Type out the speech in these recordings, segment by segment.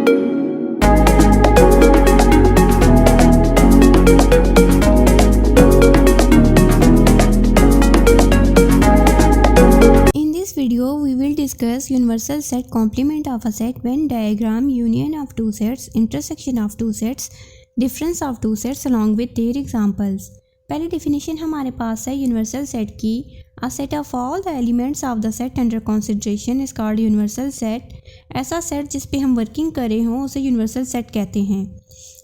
In this video, we will discuss universal set, complement of a set, Venn diagram, union of two sets, intersection of two sets, difference of two sets along with their examples. पहली definition हमारे पास है universal set की. A set of all the elements of the set under consideration is called universal set. ऐसा set जिस पे हम working कर रहे हों उसे यूनिवर्सल सेट कहते हैं.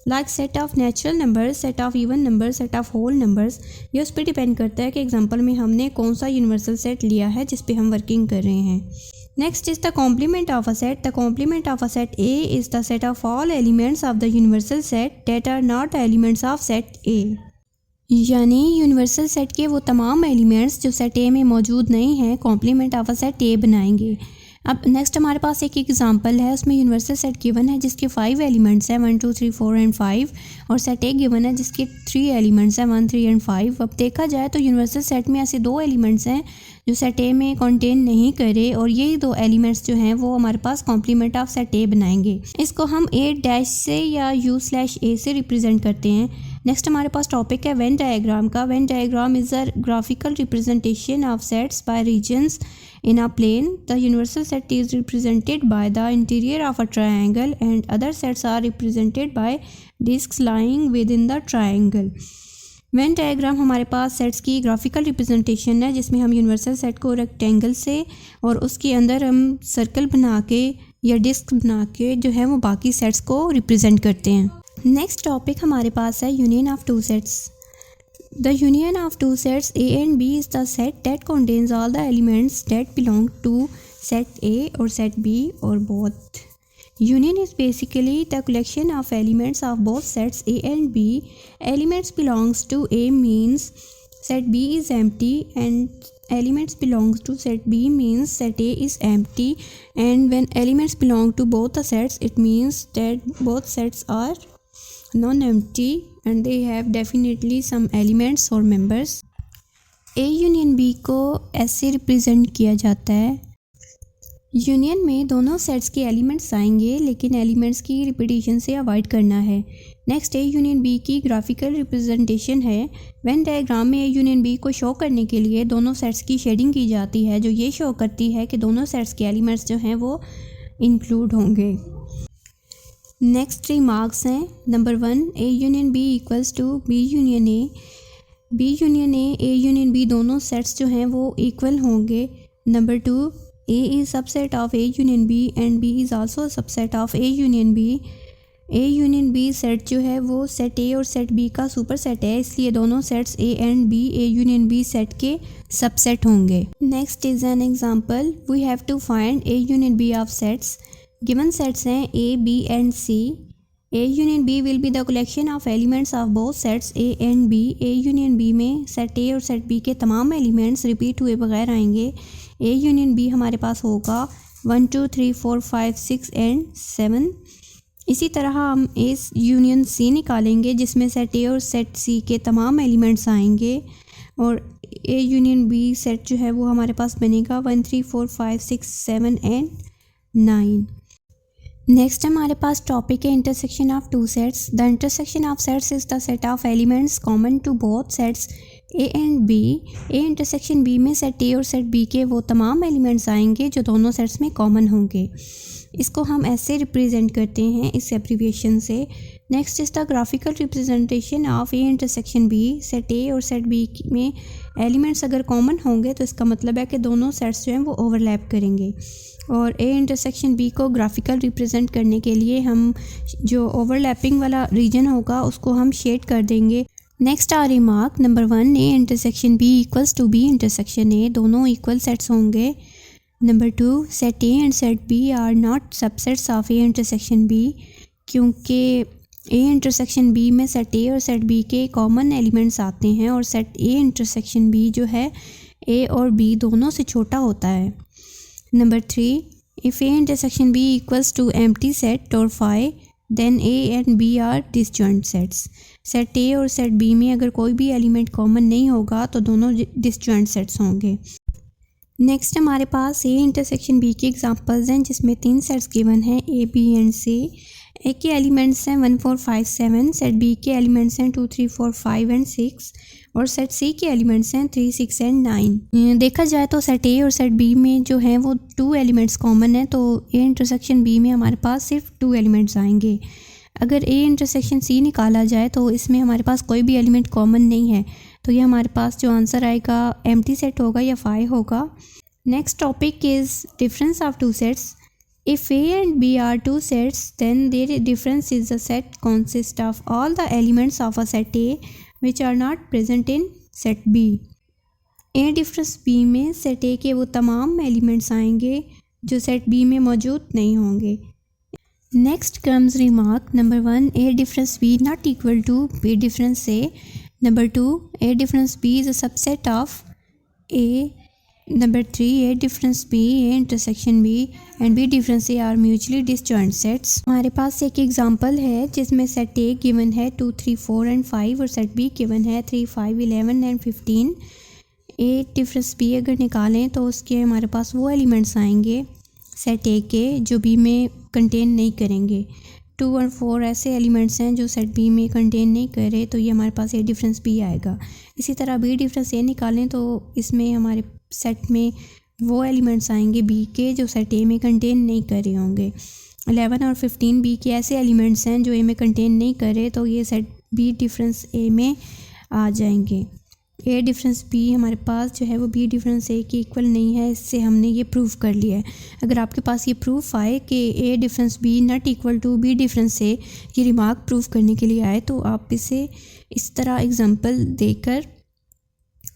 Like set of natural numbers, set of even numbers, set of whole numbers. ये उस पर डिपेंड करता है कि एग्जांपल में हमने कौन सा यूनिवर्सल सेट लिया है जिस पे हम वर्किंग कर रहे हैं. Next is the complement of a set. The complement of a set A is the set of all elements of the universal set that are not the elements of set A. यानी universal set के वो तमाम elements जो set ए में मौजूद नहीं हैं complement of a set A बनाएंगे. अब नेक्स्ट हमारे पास एक एग्जांपल है, उसमें यूनिवर्सल सेट गिवन है जिसके 5 एलिमेंट्स हैं 1 2 3 4 एंड 5 और सेट ए गिवन है जिसके 3 एलिमेंट्स हैं 1 3 एंड 5. अब देखा जाए तो यूनिवर्सल सेट में ऐसे 2 एलिमेंट्स हैं जो सेट ए में कंटेन नहीं करे और यही 2 एलिमेंट्स जो हैं वो हमारे पास कॉम्प्लीमेंट ऑफ सेट ए बनाएंगे. इसको हम ए डैश से या u/a से रिप्रेजेंट करते हैं. नेक्स्ट हमारे पास टॉपिक है वेन डायग्राम का. Venn diagram is a graphical representation of sets by regions in a plane. The universal set is represented by the interior of a triangle and other sets are represented by discs lying within the triangle. Venn diagram हमारे पास sets की graphical representation है जिसमें हम universal set को rectangle से और उसके अंदर हम सर्कल बना के या डिस्क बना के जो है वो बाकी सेट्स को रिप्रेजेंट करते हैं. नेक्स्ट टॉपिक हमारे पास है union of two sets. The union of two sets A and B is the set that contains all the elements that belong to set A or set B or both. Union is basically the collection of elements of both sets A and B. Elements belongs to A means set B is empty and elements belongs to set B means set A is empty, and when elements belong to both the sets it means that both sets are non-empty and they have definitely some elements or members. A union B को ऐसे represent किया जाता है. Union में दोनों sets के elements आएंगे लेकिन एलिमेंट्स की रिपीटिशन से अवॉइड करना है. नेक्स्ट ए यूनियन बी की ग्राफिकल रिप्रेजेंटेशन है. वेन डायग्राम में ए यूनियन बी को शो करने के लिए दोनों सेट्स की शेडिंग की जाती है जो ये शो करती है कि दोनों सेट्स के एलिमेंट्स जो हैं वो इंक्लूड होंगे. नेक्स्ट 3 मार्क्स हैं. Number 1 A union B equals to B union A. B union A union B दोनों सेट्स जो हैं वो इक्वल होंगे. Number 2 A is subset of A union B and B is also subset of A union B. A union B set जो है वो set A और set B का सुपर सेट है, इसलिए दोनों sets A and B A union B set के subset होंगे. Next is an example. We have to find A union B of sets. Given sets हैं A B and C. A union B will be the collection of elements of both sets A and B. A union B में set A और set B के तमाम elements repeat हुए बगैर आएंगे. ए union B हमारे पास होगा 1 2 3 4 5 6 एंड 7. इसी तरह हम ए यूनियन सी निकालेंगे जिसमें सेट ए और सेट सी के तमाम एलिमेंट्स आएंगे और ए यूनियन बी सेट जो है वो हमारे पास बनेगा 1 3 4 5 6 7 एंड 9. नेक्स्ट हमारे पास टॉपिक है intersection of two sets. The intersection of sets is the set of elements common to both sets A and B. A intersection B में सेट ए और सेट बी के वो तमाम एलिमेंट्स आएंगे जो दोनों सेट्स में कॉमन होंगे. इसको हम ऐसे रिप्रेजेंट करते हैं इस एब्रीविएशन से. Next is the graphical representation of A intersection B. Set A और सेट बी में एलिमेंट्स अगर कॉमन होंगे तो इसका मतलब है कि दोनों सेट्स जो हैं वो ओवरलैप करेंगे और ए इंटरसेक्शन बी को ग्राफिकल रिप्रेजेंट करने के लिए हम जो ओवरलैपिंग वाला रीजन होगा उसको हम शेड कर देंगे. Next are remark. Number 1 A intersection B equals to B intersection A. दोनों इक्वल सेट्स होंगे. Number 2 set A and set B are not subsets of A intersection B क्योंकि ए इंटरसेक्शन बी में set A और set B के common elements आते हैं और set ए intersection B जो है ए और बी दोनों से छोटा होता है. Number 3 if A intersection B equals to empty set और phi then A and B are disjoint sets. Set A और सेट बी में अगर कोई भी एलिमेंट कॉमन नहीं होगा तो दोनों डिसजॉइंट सेट्स होंगे. नेक्स्ट हमारे पास ए इंटरसेक्शन बी के एग्जांपल्स हैं जिसमें 3 सेट्स गिवन हैं ए बी एंड सी। ए के एलिमेंट्स हैं 1 4 5 7, सेट बी के एलिमेंट्स हैं 2 3 4 5 एंड 6 और सेट सी के एलिमेंट्स हैं 3 6 एंड 9। देखा जाए तो सेट ए और सेट बी में जो है वो 2 एलिमेंट्स कॉमन है, तो ए इंटरसेक्शन बी में हमारे पास सिर्फ 2 एलिमेंट्स आएंगे। अगर ए इंटरसेक्शन सी निकाला जाए तो इसमें हमारे पास कोई भी एलिमेंट कॉमन नहीं है, तो ये हमारे पास जो आंसर आएगा एम्प्टी सेट होगा या 5 होगा। Next topic is difference of two sets. If A and B are two sets, then their difference is the set consists of all the elements of a set A which are not present in set B. A difference B में set A के वो तमाम elements आएंगे जो set B में मौजूद नहीं होंगे। Next comes remark number 1, A difference B not equal to B difference A. Number 2, A difference B is a subset of A. Number 3, A difference B, A intersection B and B difference A are mutually disjoint sets. हमारे पास एक example है जिसमें set A given है 2 3 4 and 5 और set B given है 3 5 11 and 15। A difference B अगर निकालें तो उसके हमारे पास वो एलिमेंट्स आएंगे सेट A के जो B में कंटेन नहीं करेंगे। 2 और 4 ऐसे एलिमेंट्स हैं जो सेट बी में कंटेन नहीं कर रहे, तो ये हमारे पास ए डिफरेंस बी आएगा। इसी तरह बी डिफरेंस ए निकालें तो इसमें हमारे सेट में वो एलिमेंट्स आएंगे बी के जो सेट ए में कंटेन नहीं कर रहे होंगे। 11 और 15 बी के ऐसे एलिमेंट्स हैं जो ए में कंटेन नहीं कर रहे, तो ये सेट बी डिफरेंस ए में आ जाएंगे। ए डिफरेंस बी हमारे पास जो है वो बी डिफरेंस ए की इक्वल नहीं है, इससे हमने ये प्रूव कर लिया है। अगर आपके पास ये प्रूफ आए कि A difference B not equal to B difference A, ये रिमार्क प्रूव करने के लिए आए, तो आप इसे इस तरह एग्जांपल देकर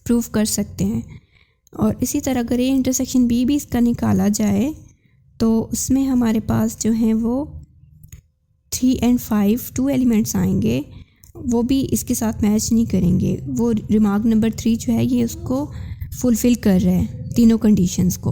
प्रूव कर सकते हैं। और इसी तरह अगर ए इंटरसेक्शन बी भी इसका निकाला जाए तो उसमें हमारे पास जो हैं वो 3 एंड 5 2 एलिमेंट्स आएंगे, वो भी इसके साथ मैच नहीं करेंगे। वो रिमार्क नंबर 3 जो है ये उसको फुलफ़िल कर रहा है तीनों कंडीशंस को।